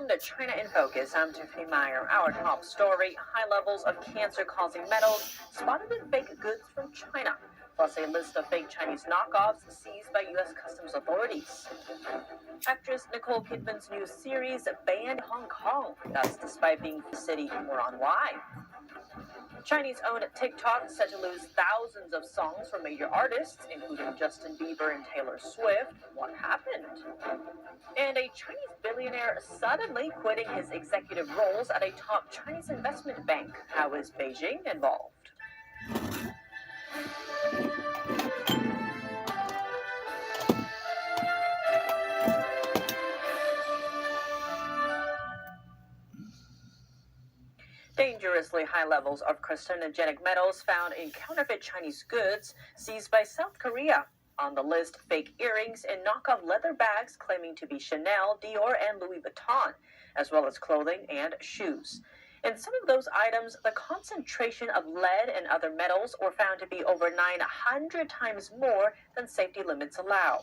welcome to China in Focus. I'm Tiffany Meyer. Our top story, high levels of cancer-causing metals spotted in fake goods from China, plus a list of fake Chinese knockoffs seized by U.S. Customs authorities. Actress Nicole Kidman's new series banned Hong Kong. That's despite being the city. More on why. Chinese-owned TikTok set to lose thousands of songs from major artists, including Justin Bieber and Taylor Swift. What happened? And a Chinese billionaire suddenly quitting his executive roles at a top Chinese investment bank. How is Beijing involved? Dangerously high levels of carcinogenic metals found in counterfeit Chinese goods seized by South Korea. On the list, fake earrings and knockoff leather bags claiming to be Chanel, Dior, and Louis Vuitton, as well as clothing and shoes. In some of those items, the concentration of lead and other metals were found to be over 900 times more than safety limits allow.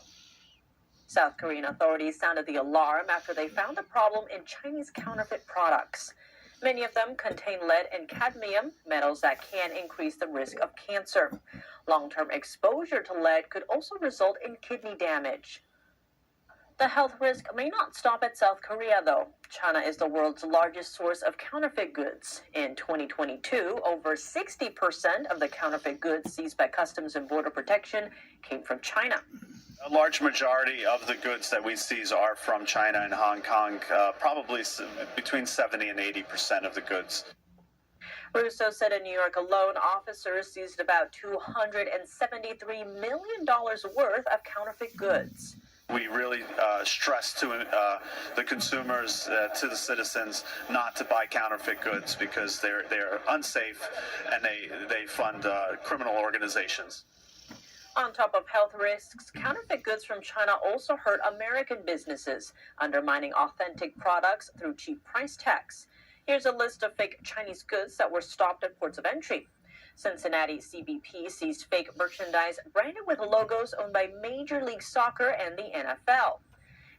South Korean authorities sounded the alarm after they found the problem in Chinese counterfeit products. Many of them contain lead and cadmium, metals that can increase the risk of cancer. Long-term exposure to lead could also result in kidney damage. The health risk may not stop at South Korea, though. China is the world's largest source of counterfeit goods. In 2022, over 60% of the counterfeit goods seized by Customs and Border Protection came from China. A large majority of the goods that we seize are from China and Hong Kong, probably between 70 and 80% of the goods. Russo said in New York alone, officers seized about $273 million worth of counterfeit goods. We really stress to the consumers, to the citizens, not to buy counterfeit goods because they're unsafe and they fund criminal organizations. On top of health risks, counterfeit goods from China also hurt American businesses, undermining authentic products through cheap price tags. Here's a list of fake Chinese goods that were stopped at ports of entry. Cincinnati CBP seized fake merchandise branded with logos owned by Major League Soccer and the NFL.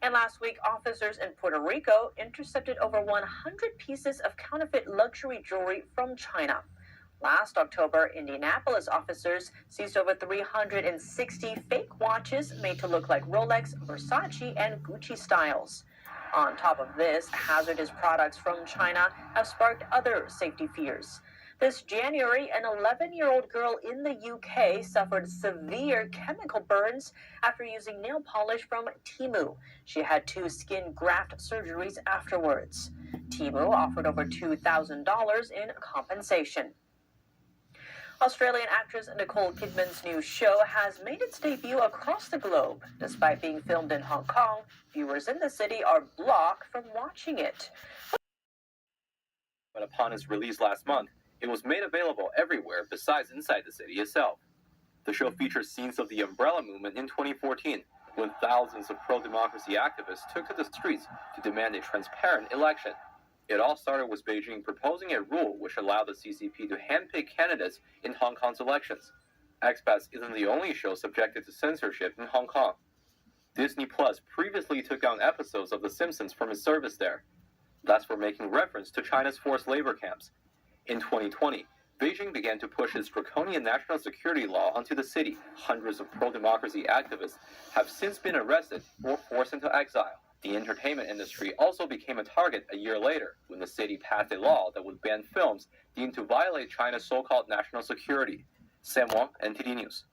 And last week, officers in Puerto Rico intercepted over 100 pieces of counterfeit luxury jewelry from China. Last October, Indianapolis officers seized over 360 fake watches made to look like Rolex, Versace, and Gucci styles. On top of this, hazardous products from China have sparked other safety fears. This January, an 11-year-old girl in the UK suffered severe chemical burns after using nail polish from Temu. She had 2 skin graft surgeries afterwards. Temu offered over $2,000 in compensation. Australian actress Nicole Kidman's new show has made its debut across the globe. Despite being filmed in Hong Kong, viewers in the city are blocked from watching it. But upon its release last month, it was made available everywhere besides inside the city itself. The show features scenes of the Umbrella Movement in 2014, when thousands of pro-democracy activists took to the streets to demand a transparent election. It all started with Beijing proposing a rule which allowed the CCP to handpick candidates in Hong Kong's elections. Expats isn't the only show subjected to censorship in Hong Kong. Disney Plus previously took down episodes of The Simpsons from its service there. That's for making reference to China's forced labor camps. In 2020, Beijing began to push its draconian national security law onto the city. Hundreds of pro-democracy activists have since been arrested or forced into exile. The entertainment industry also became a target a year later when the city passed a law that would ban films deemed to violate China's so-called national security. Sam Wang, NTD News.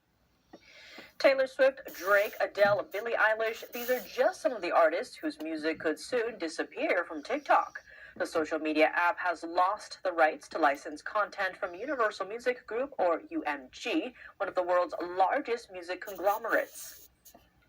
Taylor Swift, Drake, Adele, and Billie Eilish, these are just some of the artists whose music could soon disappear from TikTok. The social media app has lost the rights to license content from Universal Music Group, or UMG, one of the world's largest music conglomerates.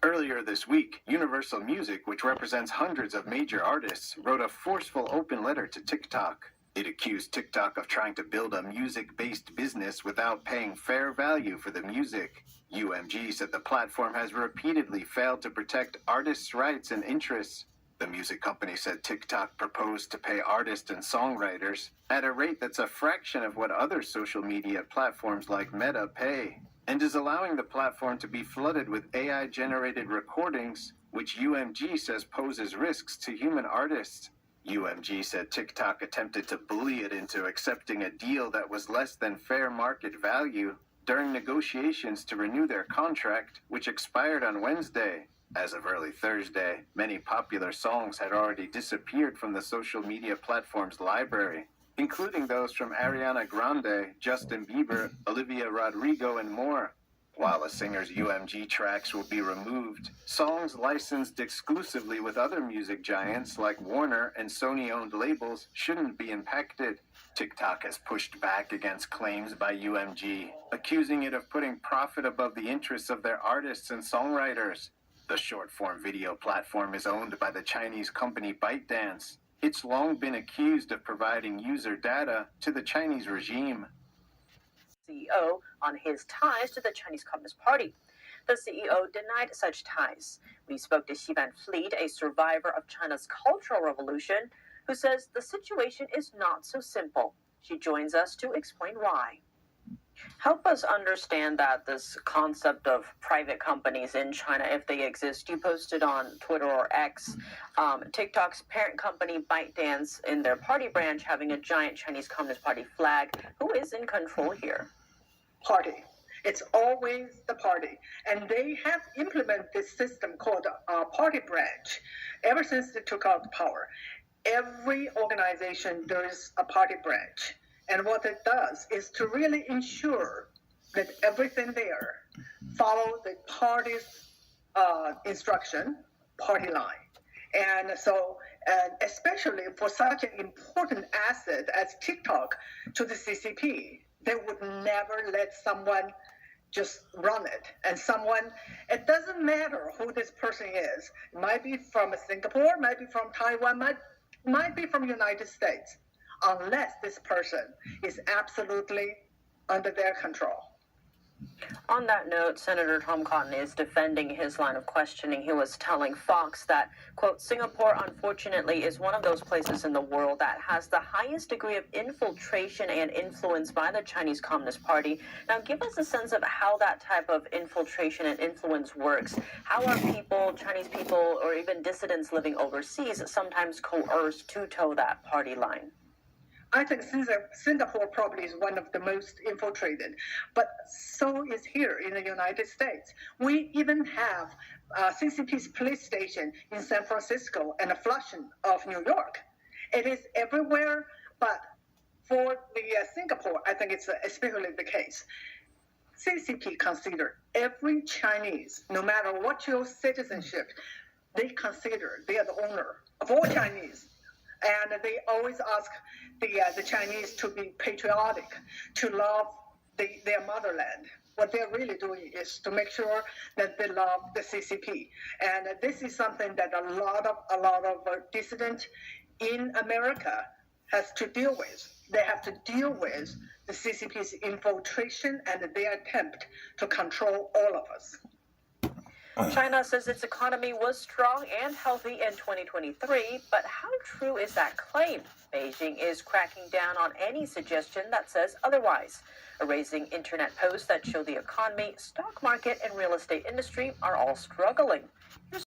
Earlier this week, Universal Music, which represents hundreds of major artists, wrote a forceful open letter to TikTok. It accused TikTok of trying to build a music-based business without paying fair value for the music. UMG said the platform has repeatedly failed to protect artists' rights and interests. The music company said TikTok proposed to pay artists and songwriters at a rate that's a fraction of what other social media platforms like Meta pay, and is allowing the platform to be flooded with AI-generated recordings, which UMG says poses risks to human artists. UMG said TikTok attempted to bully it into accepting a deal that was less than fair market value during negotiations to renew their contract, which expired on Wednesday. As of early Thursday, many popular songs had already disappeared from the social media platform's library, including those from Ariana Grande, Justin Bieber, Olivia Rodrigo, and more. While a singer's UMG tracks will be removed, songs licensed exclusively with other music giants like Warner and Sony-owned labels shouldn't be impacted. TikTok has pushed back against claims by UMG, accusing it of putting profit above the interests of their artists and songwriters. The short-form video platform is owned by the Chinese company ByteDance. It's long been accused of providing user data to the Chinese regime. CEO on his ties to the Chinese Communist Party. The CEO denied such ties. We spoke to Xi Van Fleet, a survivor of China's Cultural Revolution, who says the situation is not so simple. She joins us to explain why. Help us understand that this concept of private companies in China, if they exist. You posted on Twitter or X, TikTok's parent company ByteDance in their party branch having a giant Chinese Communist Party flag. Who is in control here? Party. It's always the party. And they have implemented this system called party branch ever since they took out the power. Every organization, there is a party branch. And what it does is to really ensure that everything there follow the party's instruction, party line. And so, especially for such an important asset as TikTok to the CCP, they would never let someone just run it. And someone, it doesn't matter who this person is. It might be from Singapore, might be from Taiwan, might be from United States, unless this person is absolutely under their control. On that note, Senator Tom Cotton is defending his line of questioning. He was telling Fox that, quote, Singapore, unfortunately, is one of those places in the world that has the highest degree of infiltration and influence by the Chinese Communist Party. Now, give us a sense of how that type of infiltration and influence works. How are people, Chinese people, or even dissidents living overseas sometimes coerced to toe that party line? I think Singapore probably is one of the most infiltrated, but so is here in the United States. We even have CCP's police station in San Francisco and Flushing of New York. It is everywhere, but for the Singapore, I think it's especially the case. CCP consider every Chinese, no matter what your citizenship, they consider they are the owner of all Chinese. And they always ask the Chinese to be patriotic, to love their motherland. What they're really doing is to make sure that they love the CCP. And this is something that a lot of dissidents in America has to deal with. They have to deal with the CCP's infiltration and their attempt to control all of us. China says its economy was strong and healthy in 2023, but how true is that claim? Beijing is cracking down on any suggestion that says otherwise, erasing internet posts that show the economy, stock market, and real estate industry are all struggling. Here's